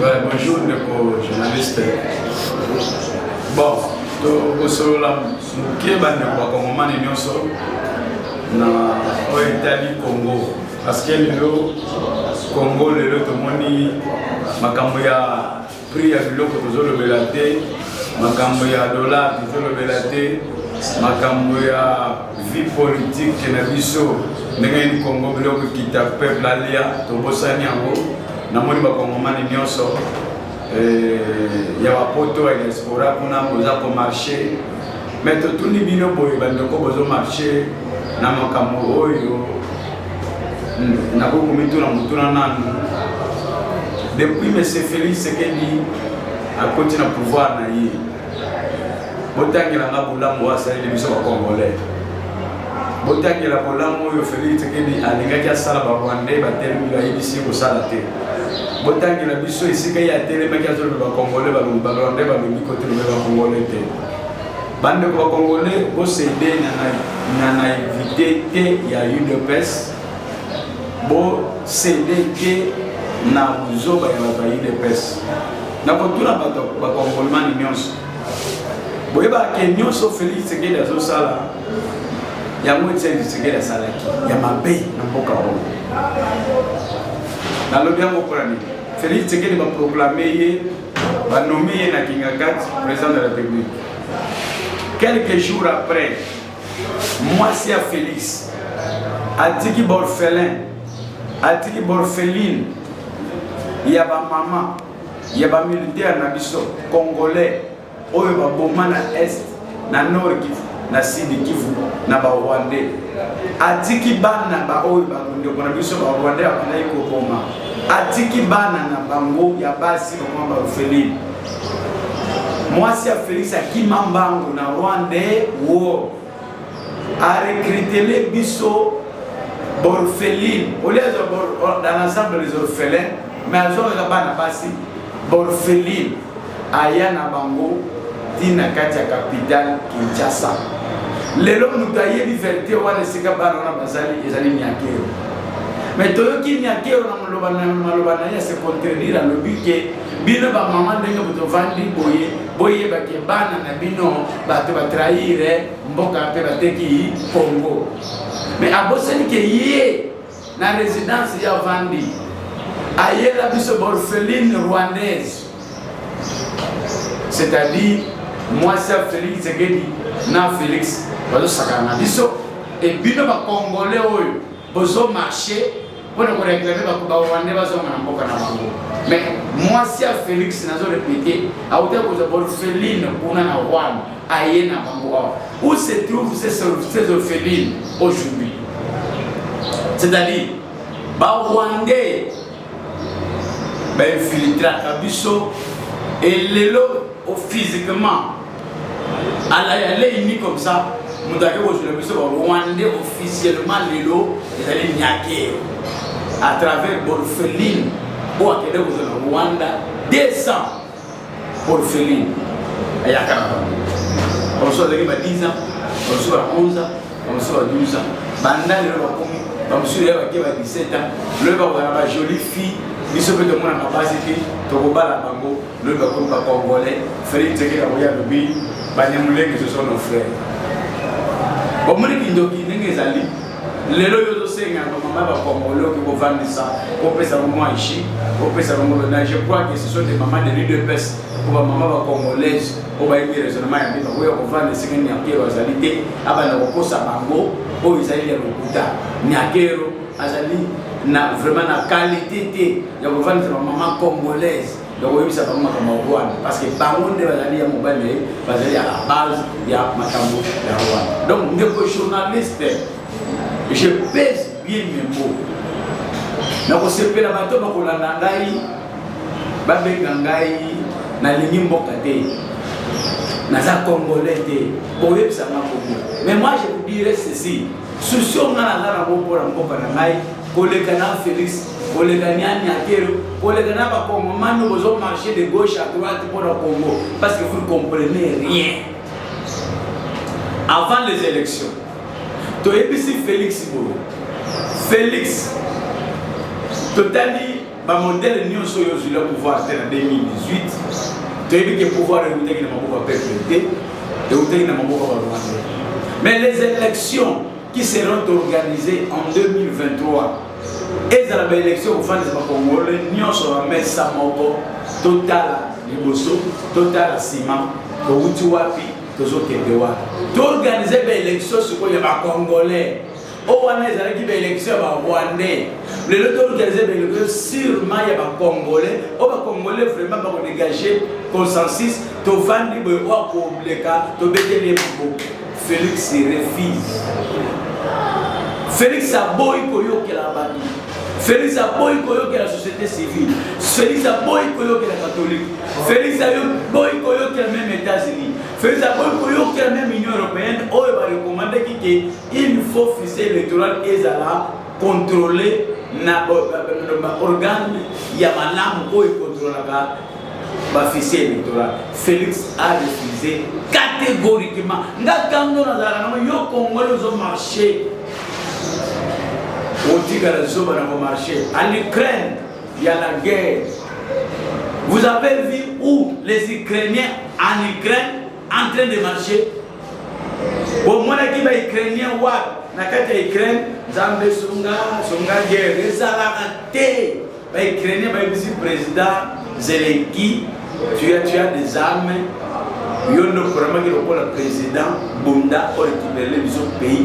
Ouais, bonjour, les journalistes. Bon, au solo là, qui est banni pour comme on est nyonso na au Italie Congo parce que le Congo le tout moni makambo ya prix ya biloko tozolo belate makambo ya dollar tozolo belate makambo ya vie politique na biso ndenge ni Congo biloko kita peuple alia tobosani yango na moni ba kongomani nyonso ya wapoto ya diaspora kuna boza ko marché mais tout ni bino boye bandeko bozo marché na makambo oyo na ko komituna mutuna nanu depuis monsieur Félix Sekedi a continué à pouvoir na yi botangela nga bulamu asali biso ba congolais botangela bulamu oyo Félix Sekedi alingaki asala ba Rwandais ba telu ya ibisi ko sala te botangela biso isika ya tele maki azolo ba congolais ba Rwandais ba lobi côté le ba congolais te bande ko ba congolais ko céder na invité te ya UDPS bo céder ke na uzoba ya ba UDPS na ko tuna ba congolais nyonso boyeba ke nyonso Félix Sekedi azo sala ya mwetse Sekedi asalaki ya mabe na mboka ho na lobi yango kwa nini Félix Sekedi va proclamer va nommer na Kingakat président de la République. Quelques jours après, moi c'est à Félix, Atiki Borfelin, Atiki Borfeline, il y a ma maman, il y a ma militaire na biso congolais, oyo ba boma na est, na nord Kivu, na sud Kivu, na ba Rwandais. Atiki bana ba oyo ba ndeko na biso ba Rwandais akana ko boma. Atiki bana na bango ya basi ba Borfeline. Moi si à Félix aki mambango na Rwandais wo a recruté les biso Borfeline. Au lieu de dans l'ensemble des orphelins, mais azo ka bana basi Borfeline aya na bango tina kati ya capitale Kinshasa. Lelo mutaye di vérité wana sika bana na bazali ezali nyakero. Mais tout qui n'y a que on a se contredire à l'objet bino ba maman ndenge buto vandi boye ba ke bana na bino ba te ba trahir mboka pe ba teki Congo. Mais aboseni ke yé na résidence ya vandi aye la biso orpheline rwandaise. C'est-à-dire moi ça Félix Sekedi na Félix bazo sakana biso et bino ba congolais oyo bozo marché pour ne réclamer ba Rwandais bazo na mboka na bango. Mais moi si à Félix nazo répéter a hauteur que orpheline kuna na Rwanda aye na bango où se trouvent ces orphelines aujourd'hui. C'est-à-dire ba Rwandais ba infiltré à biso et lelo physiquement à l'aller comme ça nous avons le Rwandais officiellement lelo et aller nyake à travers Borfeline ou à quel au Rwanda 200 Borfeline à Yakara on soit avec 10 ans on soit 11 ans on soit 12 ans banda le comme sur les 17 ans le va jolie fille biso pe tomona na base ki tokobala bango le ba comme ba congolais Félix Sekedi aboya lobi banyamulenge ce sont nos frères bon moni kindoki ndenge ezali lelo yo senga ba mama ba congolais ki ko vandisa ko pesa mo ici ko pesa mo na je crois que ce sont des mamans de l'UDPS ko ba mama ba congolaise ko ba yiri raisonnement ya biba ko ko vandisa ngeni akero azali te abana ko kosa bango o izali ya lokuta nyakero azali na vraiment na qualité te ya ko vandisa maman congolaise donc oui ça va makambo Rwanda parce que bango nde bazali ya mobile bazali à la base ya makambo ya Rwanda. Donc ndeko journaliste je pèse bien mes mots na ko sepela bato ba kolanda ngai ba benga ngai na lingi mboka te na za congolais te boye bisa makombo. Mais moi je vous dirais ceci souci on a la mboka na ngai koleka na Félix koleka nyani akero koleka na ba Congomani bozo marcher de gauche à droite pour le Congo parce que vous ne comprenez rien. Avant les élections to episi Félix Totali ba modèle ni so yo le pouvoir en 2018 tu as vu que pouvoir est outé qui n'a pas perpétué et outé qui n'a pas mais les élections qui seront organisées en 2023 et dans les élections au fin de Congolais ni so va mettre ça moko total liboso total ciment ko uti wapi tozo kebewa to organiser les élections sur quoi il y a Congolais au wana ezalaki ba élection ba Rwandais le lot organiser ba élection sûrement il y a Congolais au ba Congolais vraiment ba dégager consensus to vandi bo wa ko bleka to betele mbo Félix refuse Félix a boy ko yo ke la bandi Félix a boy ko yo ke la société civile Félix a boy ko yo ke la catholique Félix a boy ko yo ke même États-Unis Félix a boy ko yo ke même Union européenne o va recommander que il faut officier électoral ezala contrôler na organe ya malamu ko contrôler ba officier électoral Félix a refusé catégoriquement ngakando na zala yo Congolais zo marché en Ukraine, il y a la guerre. Vous avez vu où les Ukrainiens en Ukraine en train de marcher? Au moins, les Ukrainiens, les Ukraine, Zambé Songa guerre, les Arabes, les Ukrainiens, le président Zelensky, tu as des armes. Il y a le président Bunda pour récupérer les pays.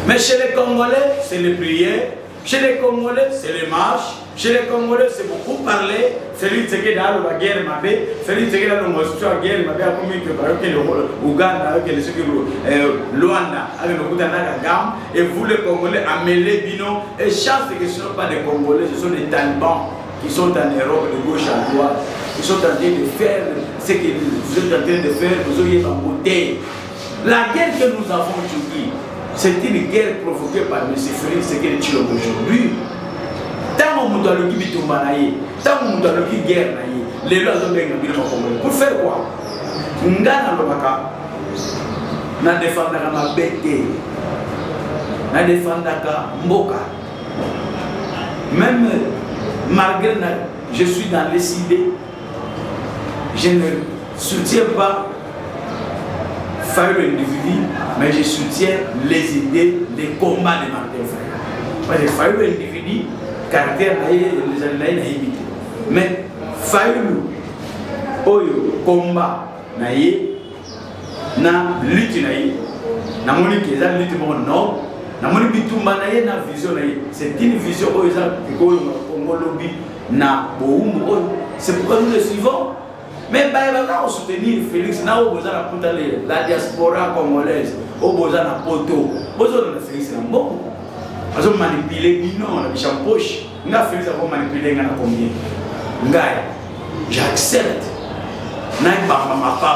Mais chez les Congolais, c'est les prières. Chez les Congolais, c'est les marches. Chez les Congolais, c'est beaucoup parler. Félix Tshisekedi dans la guerre, Félix Tshisekedi dans la guerre, avec Ouganda, avec le Luanda, avec le Koutanagam. Et vous, les Congolais, amenez Bino. Et chance que ce ne sont pas des Congolais, ce sont des talibans qui sont en Europe de gauche à droite. Ils sont en train de faire ce que vous êtes en train de faire, vous auriez en beauté. La guerre que nous avons aujourd'hui, c'est une guerre provoquée par M. Félix Tshisekedi aujourd'hui. Tant que nous avons dit tant que nous avons dit guerre, les lois ont été pour faire quoi? Nous avons défendu ma bête, nous avons défendu Mboka. Même malgré que je suis dans les idées, je ne soutiens pas l'individu, mais je soutiens les idées, les combats de Martin Fayulu. Parce que Fayulu l'individu, caractère les années mais Fayulu, oyo combat naïe, na lutte naïe, na moni qui est la lutte mon nom, na moni bitumba naïe na vision naïe. C'est une vision oyo ça Congo lobby na boum oyo. C'est pourquoi nous le suivons. Mais on soutenir Félix, na au besoin la diaspora congolaise, au besoin na poto, besoin de Félix na bon. Parce que manipuler non, la biche en poche. Nga Félix a manipuler nga na combien? Nga j'accepte. Na ba ma papa.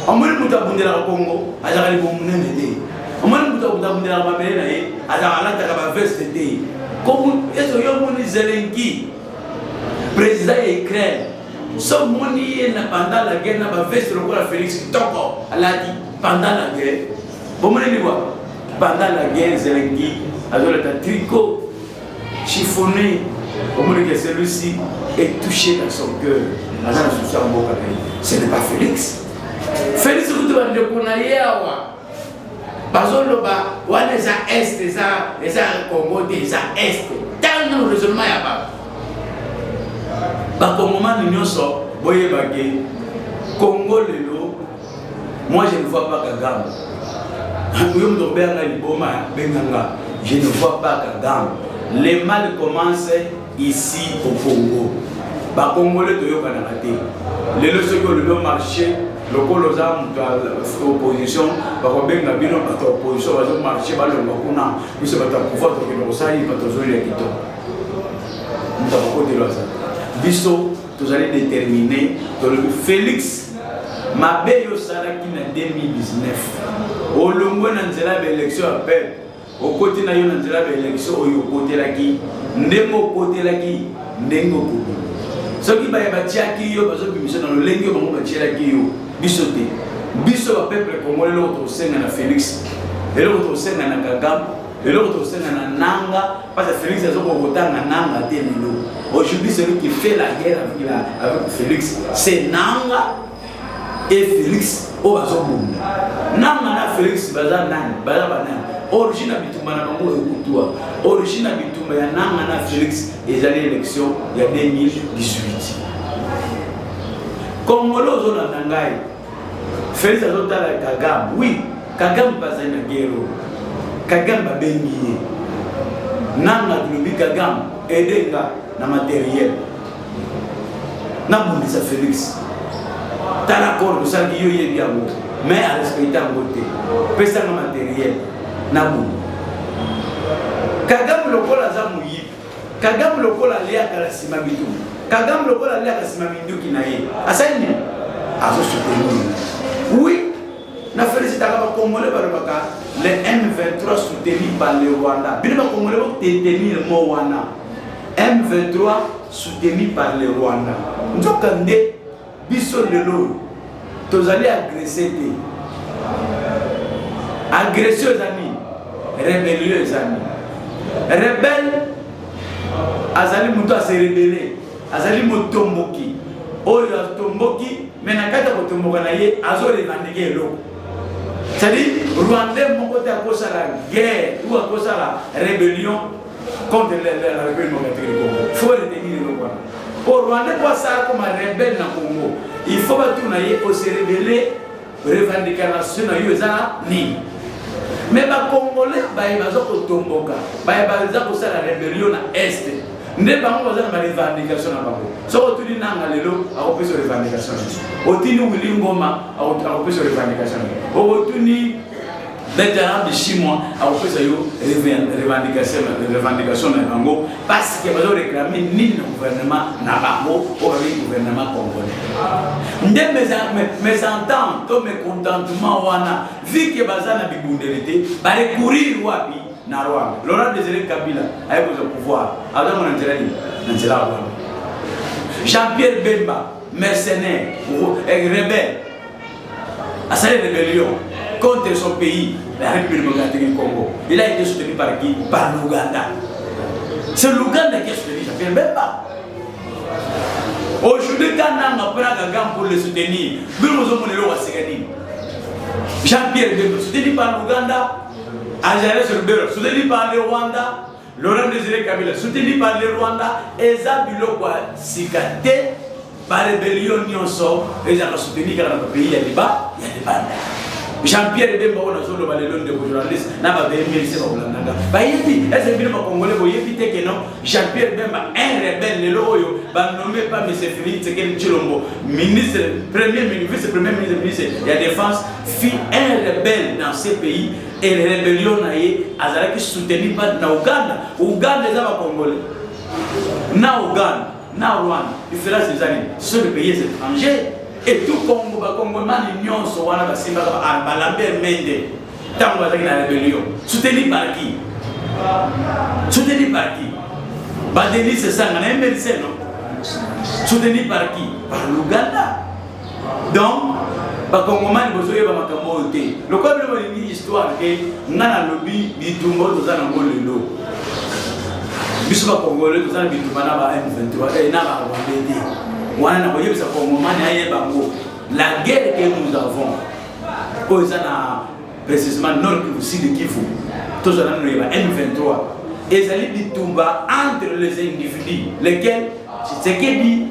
On me dit que la Congo, a la bombe. On me dit que la babelle a la veste. Comme est-ce que yo moni Zelensky président ukrainien so moni pendant la guerre na ba veste lokola Félix Kitoko a dit pendant la guerre bon moni quoi pendant la guerre Zelensky a le tricot chiffonné au moni que celui-ci est touché dans son cœur à la social Mboka. Ce n'est pas Félix. Félix vous devez le connaître awa bazoloba wana za est za Congo des est dans le raisonnement ya ba Bakongomani nyonso boye bage Congo lelo. Moi je ne vois pas Kagame. Je ne vois pas Kagame. Les mal commencent ici au Congo. Bakongolais toyo kanakate. Lelo ceux qui le marché le colosa opposition bakobenga bino bato opposition bazo marché balonga kuna biso bato pouvoir to kino osali bato zoli ya kito. Nous avons biso tous allez déterminer Félix Mabeyo Saraki en 2019 au longo na nzela ba élection appel au côté na yo na nzela ba élection au côté laki ndemo côté laki ndengo ko soki ba batiaki yo bazo bimisha na lolenge bango batiaki yo biso te biso ba peuple congolais lo to senga na Félix et lo to senga na Kagame Et l'autre aussi, nanga, parce que Félix a autant nanga télélo. Aujourd'hui, celui qui fait la guerre avec Félix, c'est Nanga et Félix au Bazobum. Nanga na Félix Bazan Bazabanan. Origine Bitumba na Bango et Koutoua. Origine Bitumba ya Nanga na Félix et les élections il y a 2018. Congolo zona Nangai. Félix a la Kagame. Oui, Kagame Bazana Guerrero. Kagame Babengi. Nanga Globi Kagame. Edenga na matériel. Na bundisa Félix. T'as l'accord de ça qui est bien, mais à respecter en beauté. Pesa na matériel. Na boum. Kagame lokola zamouyi. Kagame lokola lea kalasima bitu. Kagame lokola lea kalasima bindu kinaye. Asani. Azo soutenir. Oui. Na félicite à Congolais par le M23 soutenu par le Rwanda. Bien le Congolais va tenir le mot Rwanda. M23 soutenu par le Rwanda. Nous avons dit biso de l'eau. Tous allez agresser. Agresser aux amis. Rébellieux aux amis. Rebelle. Azali Mouto a se rebellé. Azali Motomboki. Oyo Tomboki. Mais na kata Motomboka na ye. Azo revendiquer l'eau. C'est-à-dire, Rwandais, mon côté, à cause de la guerre ou à cause de la rébellion contre la rébellion du Congo. Il faut retenir le Rwanda. Pour Rwandais, pour ça, comme un rebelle dans le Congo, il faut que se rebeller, revendication na yoza ni. Mais les Congolais, ils ont tomboka, ils ont la rébellion à l'Est. Ne pas nous faire des revendications à Bango. Si on dit que lelo, on peut se revendication. On dit que Wilingoma, on peut se revendication. On dit Bétaran de Chinois, on peut se revendication à Bango parce qu'ils ont réclamé ni le gouvernement Nabango ou le gouvernement congolais. Mes ententes, mes contentements, vu que Bazana Bibundelité, va recourir Wapi. Laurent Désiré Kabila a eu le pouvoir. Jean-Pierre Bemba, mercenaire, rebelle, a sa rébellion contre son pays, la République démocratique du Congo. Il a été soutenu par qui? Par l'Ouganda. C'est l'Ouganda qui a soutenu Jean-Pierre Bemba. Aujourd'hui, quand on a pris un gant pour le soutenir, Jean-Pierre Bemba, soutenu par l'Ouganda. Algérie sur le bureau, soutenu par le Rwanda, Laurent Désiré Kabila, soutenu par le Rwanda, et ça, Bilokwa, Sikate, par rébellion, Nyonso, et ça, soutenu car dans le pays, il y a des bas, il y a des bandes. Jean-Pierre Bemba, on a sur le ballon de journalistes, n'a pas bien mis ça au Landa. Bah, il dit, est-ce que vous Congolais, vous évitez que non, Jean-Pierre Bemba, un rebelle, le loyo, bah, nommé pas M. Félix Chilombo, ministre, premier ministre, vice-premier ministre de la Défense, fit un rebelle dans ces pays. Et les rébellions sont soutenues par l'Ouganda. L'Ouganda est un Congolais. Na Ouganda, na Rwanda, différence des années, ce sont des pays étrangers. Et tout Congo, Congolais, l'Union, Lambert Mende, tant que la rébellion. Soutenu par qui? Soutenu par qui? Badeli, c'est ça, on a un médecin, non? Soutenu par qui? Par l'Ouganda. Donc, Bakongomani bozoye ba makambo te. Le problème de l'histoire est ngana lobby bitumbo tozana ngolelo. Biso ba Congolais tozana bitumba na ba M23 et na ba Rwanda. Wana na koyebisa Kongomani aye bango. La guerre que nous avons posana précisément nord Kivu sud Kivu. Tozana no ba M23. Et ça bitumba entre les individus lesquels c'est ce que dit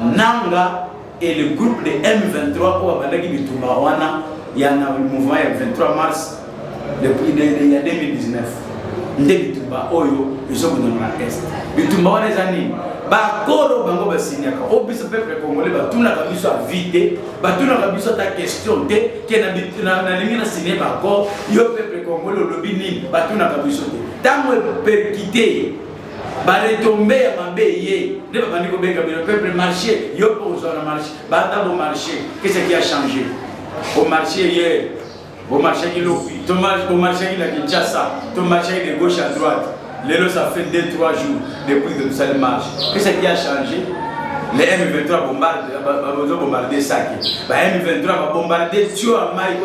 Nanga et le groupe de M23 il y a un mouvement le 23 mars depuis 2019. Bitumba Oyo, ils sont dans l'Est. Bitumba on les années. Bakoro bango basinyaka. Obiso peuple congolais batuna kabiso a vite. Batuna kabiso ta question te qui na bituna na lingina signé bakor. Yo peuple congolais lobi ni batuna kabiso te. Tango perquité. Ba retomber à mabeye. Ne va pas dire que le peuple marché. Yo pour le marché. Bata au marché. Qu'est-ce qui a changé? Au marché hier. Au marché qui l'opi. Au marché qui la Kinshasa. Au marché de gauche à droite. Les lots ça fait 2-3 jours depuis que nous allons marcher. Qu'est-ce qui a changé? les M23 bombardé Sake. M23 va bombarder Tio à Maï,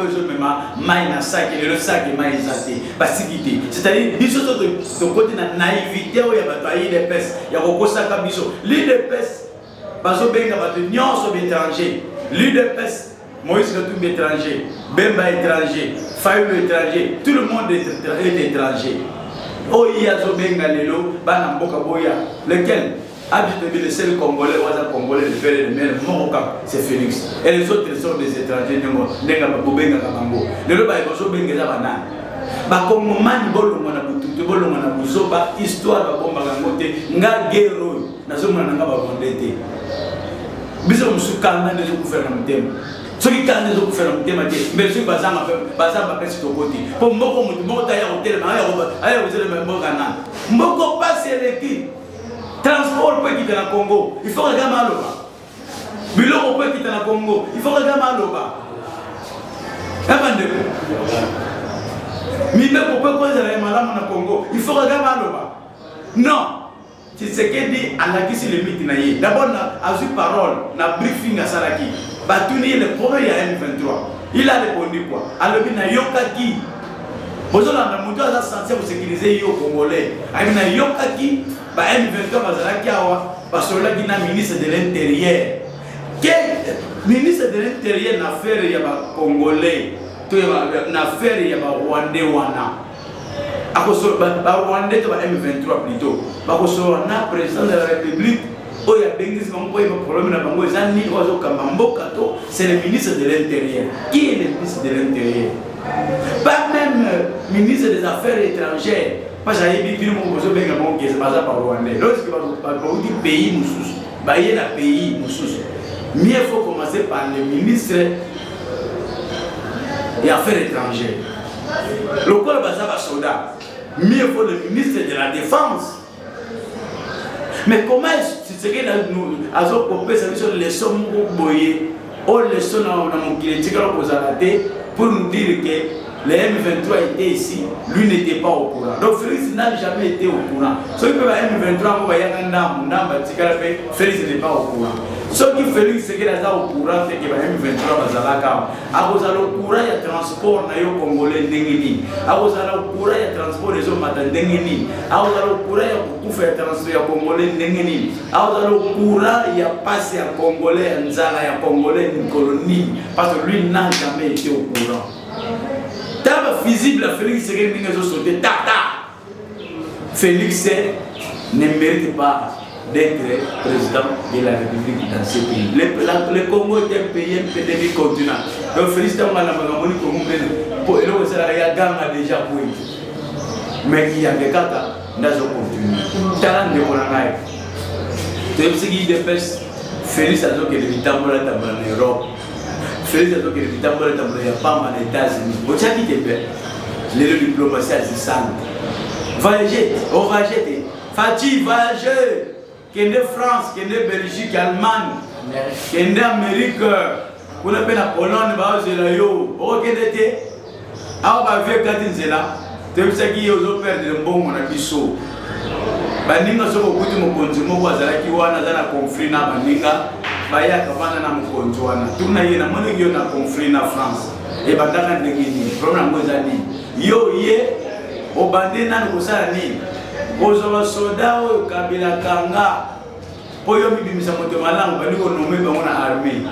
Maï na Sake, le Sake Maï Zate, Basikité. C'est-à-dire, ils sont de côté de la naïveté où il y a bataille des pestes, il y a beaucoup de Sakabiso. L'île des pestes, parce que Benga va tenir sur l'étranger. L'île des pestes, Moïse Katumbi étranger, Bemba étranger, Fayoulou étranger, tout le monde est étranger. Oh, il y a Zobenga Lelo, Banamboka Boya, lequel? Habituellement, le seul Congolais, Congolais, le père et le mère, c'est Félix. Et les autres sont des étrangers, Nenga Bobenga Kabango. Le Loba est Bozo Benga Zabana. Bakongomani bolongona bututu bolongona buzoba histoire ba bomba kangote nga gero nazomona nga ba bondete biso musukanga ndezo kufera mutema soki kande zo kufera mutema te mais soki bazanga pesi to koti po mboko mutu mboko ta ya hotel ma ya kozele mboko kana mboko passe eleki transport peut quitter na Congo il faut regarder maloba biloko peut quitter na Congo il faut regarder maloba abandeko Mime pour pas poser la madame na Congo, il faut regarder Maloba. Non, c'est ce qu'il dit à la qui le mythe naïe. D'abord, a eu parole, na briefing à Saraki. Batouni le premier il y a M23. Il a répondu quoi? Alors il na yokaki. Bonjour la moto a censé vous sécuriser yo congolais. Il na yokaki, ba M23 bazalaki awa, parce que là il na ministre de l'intérieur. Quel ministre de l'intérieur n'a fait il y a ba congolais. Na affaire ya ba Rwandais wana akoso ba Rwandais to ba M23 plutôt bakoso na président de la République oya bengisi bango ba problème na bango ezani ozo kamba mboka to c'est le ministre de l'intérieur. Qui est le ministre de l'intérieur? Pas même ministre des affaires étrangères pas j'ai dit que mon bozo benga mon kese baza pa Rwandais lorsque ba di pays mususu ba yena pays mususu mieux faut commencer par le ministre et affaires étrangères. Le corps bazaba soldat, mieux faut le ministre de la Défense. Mais comment c'est que nous avons coupé sur les sommes boyées, ou les sommes dans mon critique pour nous dire que les M23 étaient ici, lui n'était pas au courant. Donc Félix n'a jamais été au courant. Ceux qui peuvent M23, Félix n'est pas au courant. Ceux qui Félix c'est qu'il est au courant, c'est que M23 bazalaka. A vous allez au courant il y a transport na yo congolais ndengeni. A vous allez au courant il y a transport les hommes ndengeni. A vous allez au courant il y a beaucoup faire transport ya congolais ndengeni. A vous allez au courant il y a passé à congolais nzala ya congolais une colonie parce que lui n'a jamais été au courant. Taba visible à Félix c'est qu'il vient de sauter tata. Félix ne mérite pas d'être président de la République dans ce pays. Le Congo est un pays continent. Donc félicitations à la Magamoni Congo pour le Sénégal a déjà pour mais il y a des cas dans ce continent. Talent de Monaï. Tu sais ce qui dépêche félicitations que le Vitambola en Europe. Félicitations que le Vitambola en États-Unis. Au Tchad qui te fait les diplomatie assistante. Voyager, on va jeter. Fatih, voyager. Kende France, Kende Belgique, Allemagne, Kende Amérique, on appelle la Pologne, Baozela yo, au Kende, ah bah vieux Katinzela, tu sais qui est aux opères de bon mon abisso. Baninga so beaucoup de mon consumo, Wazala qui wana dans un conflit na Baninga, Baya Kavana na Mukontuana, tout na yena, mon yo na conflit na France, et Bataka Negini, problème Mozani, yo ye, au bandina Kusani. Ozoba soda o kabila kanga poyo bibimisa moto malango baliko nomé bango na armée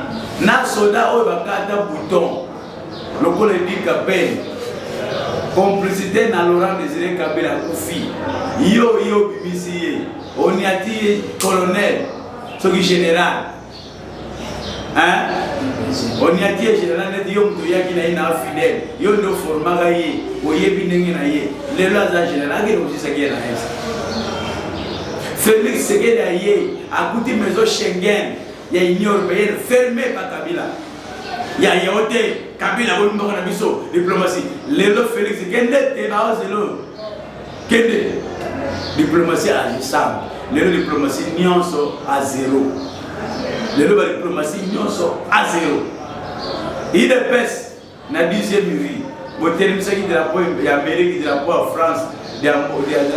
na soda o bakata bouton lokolo dit Kabila complicité na Laurent Désiré Kabila kufi yo bibisi on y a dit colonel soki général hein on y a dit général ne dit mtu yaki na ina fidèle yo ndo formaga ye oyebi ndenge na ye lelo aza général ngelo osisa ki na esa Félix Tshisekedi a coûté maison Schengen, il y a Union européenne fermée par Kabila. Il y a Yaoté, Kabila, diplomatie. Lélo Félix Tshisekedi, Kende, diplomatie agissante. Lélo diplomatie nyonso à zéro. Lélo diplomatie nyonso à zéro. Il est peste, na 10e rue. Botelem qui drapeau l'Amérique, drapeau en France. de la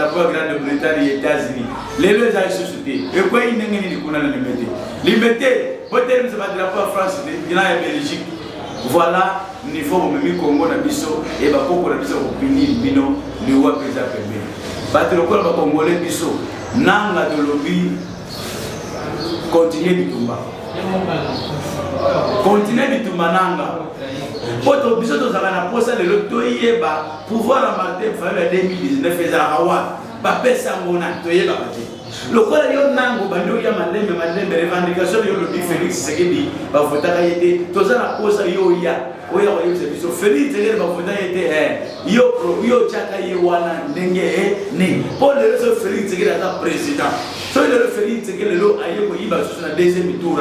Grande-Bretagne et États-Unis. Les deux ont société. Et quoi ils n'ont ni qu'on a la liberté. Liberté, peut-être que de la France, il y a la Belgique. Voilà, niveau où même Congo na biso et ba Congo na biso ko pini bino ni wa pesa pembe. Ba te lokolo ba Congolais biso nanga de lobby continuer bitumba. Continuer bitumba nanga. Poto biso to zaka na posa de l'autoyeba pouvoir à Martin Fayulu 2019 ezala wa ba pesa ngona toyeba bati. Lokola yo nango bando ya malembe revendication yo lobby Félix Tshisekedi ba votaka yete tozala posa yo ya oya wa yose biso Félix Tshisekedi ba votaka yete yo chaka ye wana ndenge ni pour le réseau Félix Tshisekedi ata président so le Félix Tshisekedi lo aye ko yiba so na deuxième tour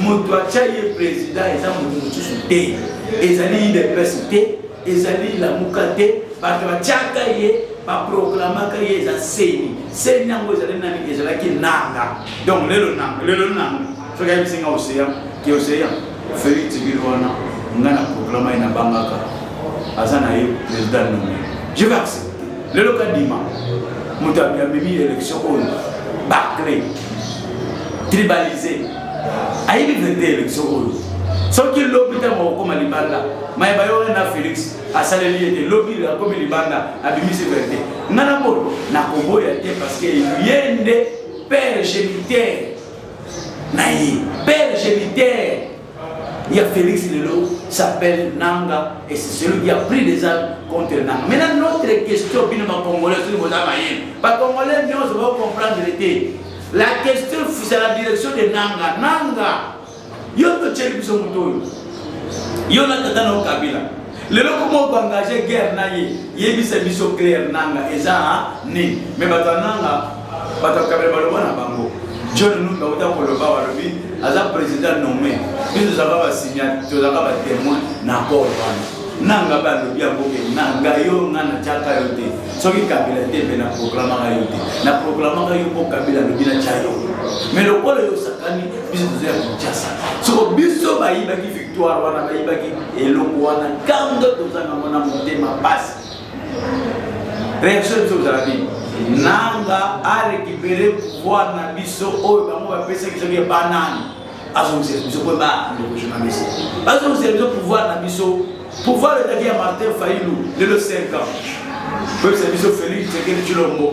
moto acha ye président eza moto mutusu te ezali de persité ezali la mukate ba chaka ye ba proclama que yeza seni nango ezali nani ezala ki nanga donc lelo nanga so ga bisinga océan ki océan Félix Tshisekedi wana ngana proclama ina bangaka azana ye président nommé je vais accepter lelo ka dima muta ya mimi élection on bâclé tribalisé ayi bi élection on so ki lobby ta mo ko malibanda mai bayo na Félix asaleli était lobby la comme libanda abimisi vérité nana bo na Congo ya te parce que yende père géniteur naï père géniteur il y a Félix Lelo s'appelle Nanga et c'est celui qui a pris des armes contre Nanga. Maintenant notre question bino ba Congolais sur vos amayens pas Congolais mais on se va comprendre l'été la question c'est la direction de Nanga yo to tcheli biso mutoyo yo na tata na Kabila lelo komo engagé guerre na ye bisa biso clair nanga eza ni mais batananga batakabela baloba na bango John nous ba uta ko loba walobi aza président nommé biso za ba signer to za ba témoin na accord wana nanga ba lobi aboke nanga yo ngana chaka yote soki Kabila te na proclama yote na proclama yo ko Kabila lobi na chayo mais le pôle yo sakani biso za Kinshasa so biso ba yiba ki victoire wana ba yiba ki elongo wana kando tozanga mona motema passe réaction de Zarabi nanga a récupéré pouvoir na biso oyo bango ba pesa ki soki banane azo biso ko ba le journaliste azo biso pouvoir na biso pouvoir de la Martin Fayulu le 5 ans pour ce biso Félix Tshisekedi Tshilombo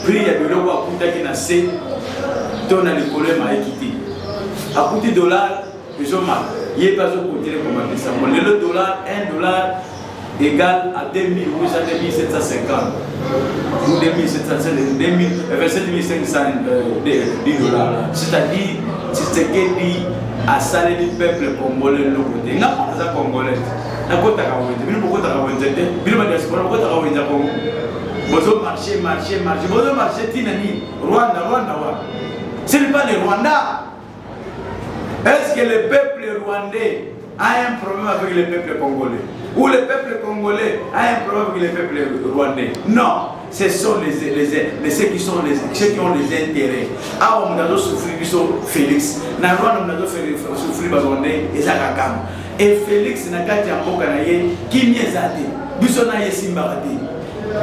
prix ya biloko akutaki na C to na likolo ma équité akuti dollar bizoma yé pas au côté comment ça le dollar $1 égale à 2750 ou 2750 27 500 dollars c'est-à-dire Tshisekedi a salé du peuple congolais le côté n'a pas ça congolais na kota ka wende bino kota ka wende te bino ba diaspora kota ka wende ko bozo marché bozo marché tinani Rwanda wa ce n'est pas le Rwanda. Est-ce que le peuple rwandais a un problème avec le peuple congolais ou le peuple congolais a un problème avec le peuple rwandais? Non, ce sont ceux qui ont les intérêts. Ah, on a souffert Félix. Na Rwanda on a souffert Rwandais et Zakakam. Et Félix n'a qu'à dire pour Kanaye qui m'y est aidé. Bissona ye Simbarate.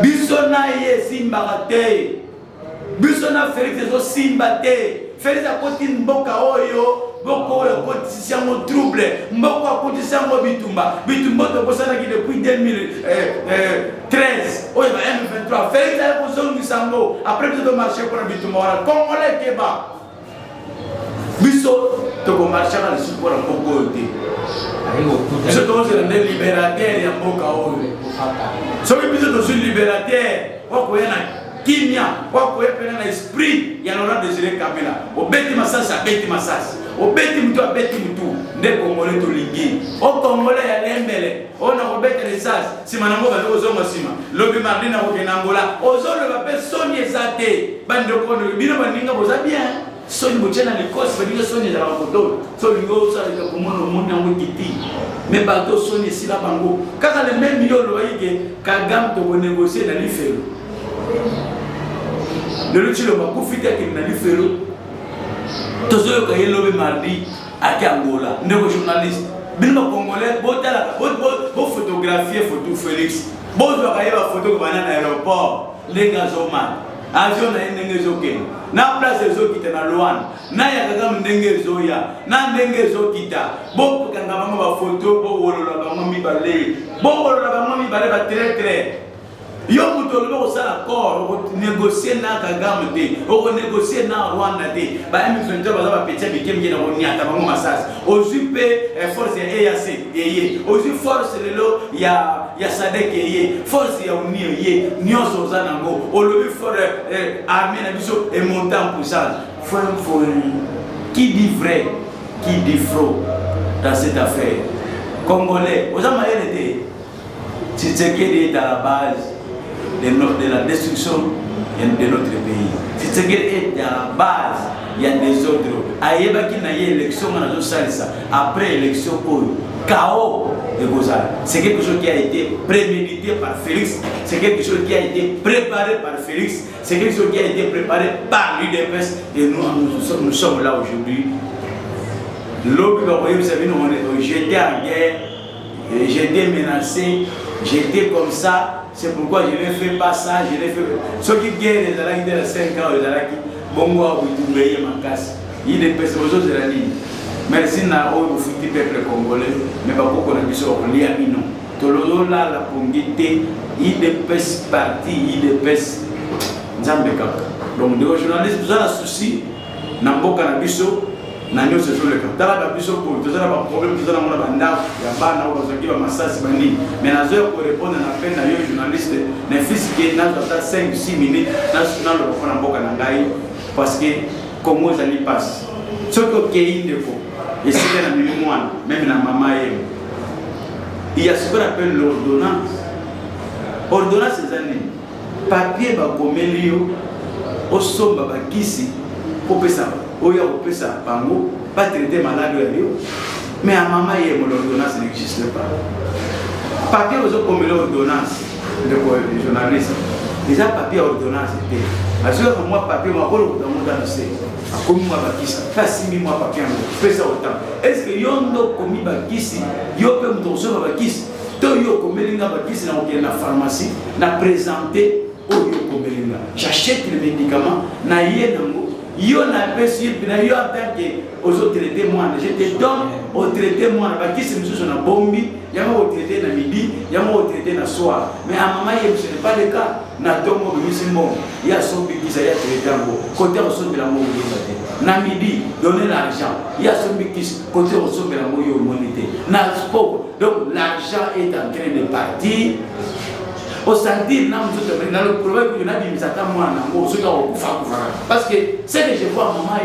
Bissona ye Simbarate. Bissona Félix est Simbate. Félix a côté Mboka Oyo. Boko oyo kotisi yango trouble mboko akotisi yango bitumba to kosala ki depuis 2013 oyo ba M23 Félix a kozongisa yango après de marcher pour bitumba wala Congolais keba biso to ko marcher na lisu pour mboko te biso to se rendre libérateur ya mboka oyo soki biso to suis libérateur wako yana kimia wako yepena na esprit ya Laurent Désiré Kabila obeti masasi abeti masasi obeti mutu abeti mutu nde Congolais to lingi o Congolais ya lembele ona obeti lesas sima nango ba ozonga sima lobi mardi na ko kenangola ozolo ba pe soni ezate bande ko no bino baninga boza bien soni bochena le kosi baninga soni za bakoto so lingo sa le ko mono mona ngo kiti mais bato soni sila bango kaka le même million lo yike Kagame to négocier na lifelo le lutilo bakufita ki na lifelo tozo ka yelobe mardi aki Angola ndeko journaliste bino Congolais botala bo photographier photo Félix bo ka yeba photo ko bana na aéroport Lengazoma. Avion na Nengezoken. Na place Zokita na Luan. Na Yakagam Nengezoya. Na Nengezokita. Bon, quand on va photo, bon, la mamie balé. Bon, la mamie balé va très très. Yo mutolo ko sala accord ko négocier na Kagame te ko négocier na Rwanda te ba M23 ba ba petit bikem ngena ko nyata ba masas ozupe force ya EAC eye ozu force lelo ya SADC eye force ya Union ye nyonso za nango olobi force armée na biso et monter en puissance faut qui dit vrai qui dit faux dans cette affaire congolais aux amayene te Tshisekedi est à la base de la destruction de notre pays. Si ce qui est à la base, il y a des autres. Aïeba qui n'a eu élection, après l'élection, chaos de Gozal. C'est quelque chose qui a été prémédité par Félix, c'est quelque chose qui a été préparé par Félix, c'est quelque chose qui a été préparé par l'UDPS et nous sommes là aujourd'hui. L'autre, vous savez, j'étais en guerre, j'étais menacé, j'étais comme ça. C'est pourquoi je ne fais pas ça, je ne fais pas. Ceux qui gagnent les alaki de 5 ans, les alaki, bongo a ouïdoué ma casse. Il est pesé aux autres de la ligne. Merci na o futi peuple congolais, mais pas beaucoup na biso ko lia bino. Tololo la la pongité, il est pes parti, il est pes nzambe kaka. Donc des journalistes tout ça la souci na mboka na biso. Nanyo se sur le cas. Tala ba biso pour tout ça ba problème tout ça na mona banda ya bana ko zoki ba masasi bani. Mais na zo pour répondre na peine na yo journaliste ne fils qui na dans 5 6 minutes national le fona mboka na ngai parce que comment ça lui passe. Ce que qui ndeko et c'est na mimi mwana même na maman yeye. Il y a ce qu'on appelle l'ordonnance. Ordonnance ces années. Papier ba komelio au somba ba kisi pour pesa. Oya opesa pango pas traiter malade mais à maman hier mon ordonnance n'existe pas papier aux comme l'ordonnance de journaliste déjà papier ordonnance était parce que moi papier moi pour dans mon dossier comme moi bakisa pas 6 mois papier pesa autant est-ce que yondo komi bakisi yo peut me donner bakisi to yo komelinga bakisi na ok na pharmacie na présenter oyo komelinga j'achète les médicaments na yenango. Yo n'a pas su, yo attaqué aux autres traités moi. Je te donne au traité moi. Parce que c'est monsieur na bombi, y'a au traité na midi, y'a au traité na soir. Mais à maman ce n'est pas le cas. Na tomo de musimbo, il y a son qui ça y a traité en haut. Côté au son de la mort na midi, donner l'argent. Il y a son qui côté au son de la mort monité. Na sport. Donc l'argent est en train de partir. Au sentir, dans le problème que nous avons, parce que ce que je vois maman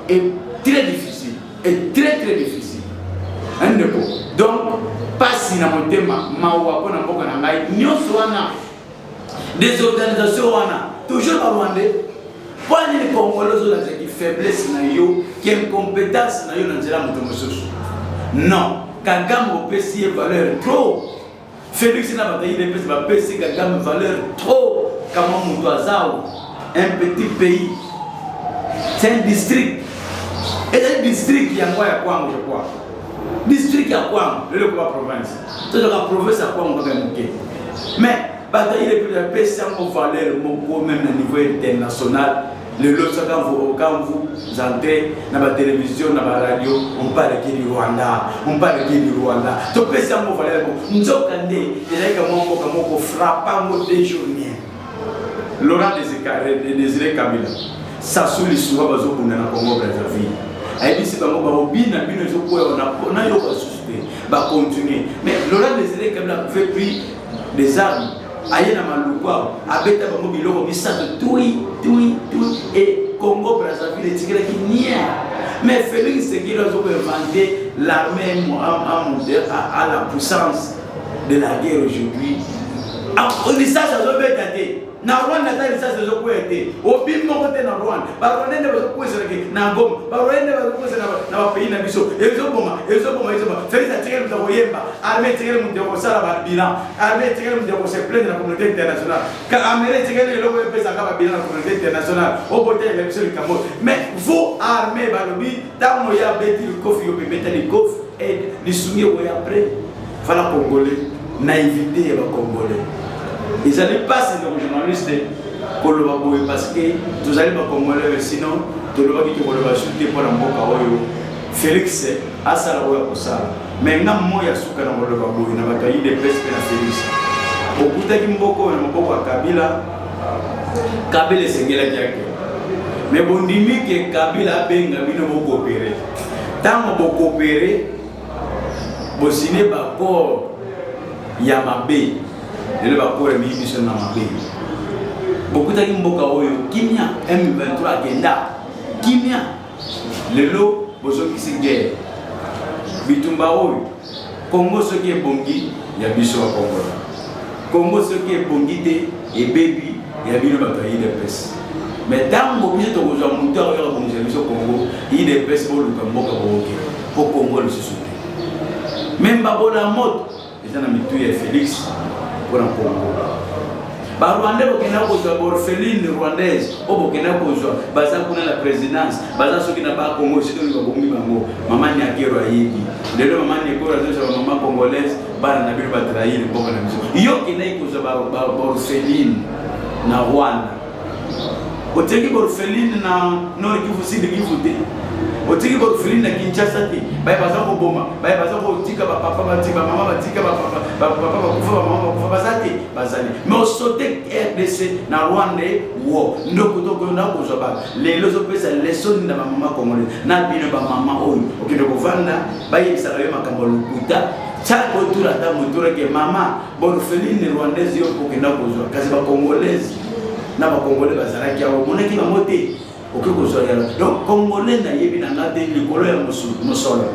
est très difficile, est très très difficile. Donc, pas si na mon thème, des organisations toujours pas rwandais, pas les Congolais qui faiblesse qui incompétence non, Kagame au PC valeur trop. Félix n'a pas dit des PC Kagame valeur trop. Comment Moutouazao, un petit pays, c'est un district. Et un district qui a quoi à quoi, je crois. District à quoi, le province. C'est la province à quoi on va gagner. Mais bataille les PC en valeur même au niveau international. Le lot quand vous entrez dans la télévision, dans la radio, on parle du Rwanda, on parle du Rwanda. Tout le monde va aller. Nous avons dit frappant au déjeuner. Laurent Désiré Kabila, ça sous l'histoire de la Congo Brazzaville. Et puis c'est pas bon, on a eu à continuer. Mais Laurent Désiré Kabila fait pris des armes. Aïe na malukwao abeta bango biloko misato tui et Congo Brazzaville etikela kinia mais Félix Tshisekedi a inventé l'armée à la puissance de la guerre aujourd'hui. On dit ça doit être daté. Na Rwanda tali sasa zo kwete obimmo kote na Rwanda ba Rwanda ne bazo kwesa na ngoma ba Rwanda bazo kwesa na pays na biso ezo boma Félix Tshisekedi mtako yemba armée Tshisekedi mtako sala ba bilan armée Tshisekedi mtako se plaindre la communauté internationale ka armée Tshisekedi loko pesa ka ba bilan la communauté internationale au boté l'élection du Cameroun mais vous armée ba lobi tamo ya beti le kofi yo beta le kofi et les soumis au après voilà Congolais naïveté ya ba Congolais ils allaient passer dans les journalistes parce que tous allez pas congolais sinon tout le monde qui va chuter pour l'emboka Félix a ça pour ça mais n'a moi ya suka na le baboy na bataille de presse na Félix okuta kimboko na maboko ya Kabila sengela yake mais bondimi que Kabila benga bino mo coopérer tant mo coopérer bo signer accord ya mabe le accord ya mission na mabe okuta kimboka oyo kimia M23 agenda kimia lelo bozo kisi guerre bitumba oyo Congo soki ebongi ya biso wa Congo soki ebongi te ebebi ya bino bataille de presse mais tango biso to kozwa mutu oyo bongi biso Congo il de presse bo luka mboka boke po Congo le soute même babola moto ezana mitu ya Félix pour en Congo ba Rwanda bokena kozwa orpheline rwandaise o bokena kozwa baza kuna la présidence baza soki na ba Congo sito ni babongi bango mama ni akero ayibi lelo mama ni akero azo mama congolaise bana na bino ba trahir bongo na biso yo kena kozwa ba orpheline na Rwanda oteki orpheline na no Kivu Sud Kivu te oteki orpheline na Kinshasa te ba baza ko boma ba baza ko tika ba papa ba tika mama ba tika ba papa kufa mama kufa bazati bazali mais osote RDC na Rwanda wo ndoko toko na kozwa ba lelo zo pesa leson na mama congolais na bino ba mama oyo okende kovanda ba yebisa yo makambo lukuta chako tura ta mutura ke mama orpheline rwandaise yo kokenda kozwa kasi ba congolaise na ba congolais bazalaki awo monaki ba mote okekozwa ya donc congolais na yebi na ngate likolo ya musolo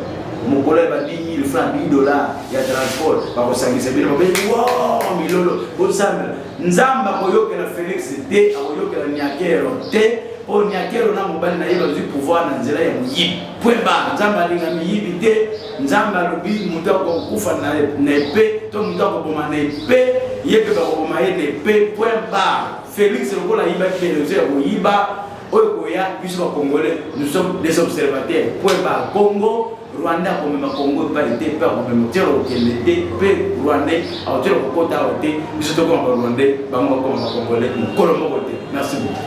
mokolo ba 10 000 francs $10 ya transport ba kosangisa bino ba wow milolo osamba nzamba koyokela Félix te akoyokela Nyakero te o Nyakero na mobali na yeba zi pouvoir na nzela ya muyibi pweba nzamba linga miyibi te nzamba lobi mutu akufa na nepe to mutu akoboma na epe yeke bakoboma ye nepe pweba Félix lokola yiba kele zo ya koyiba oyo koya biso ba congolais nous sommes des observateurs pweba Congo Rwanda comme ma Congo pas été pas comme tero kele te pe Rwandais au tero kokota ote biso to comme Rwandais bango comme Congolais kolombo kote merci beaucoup.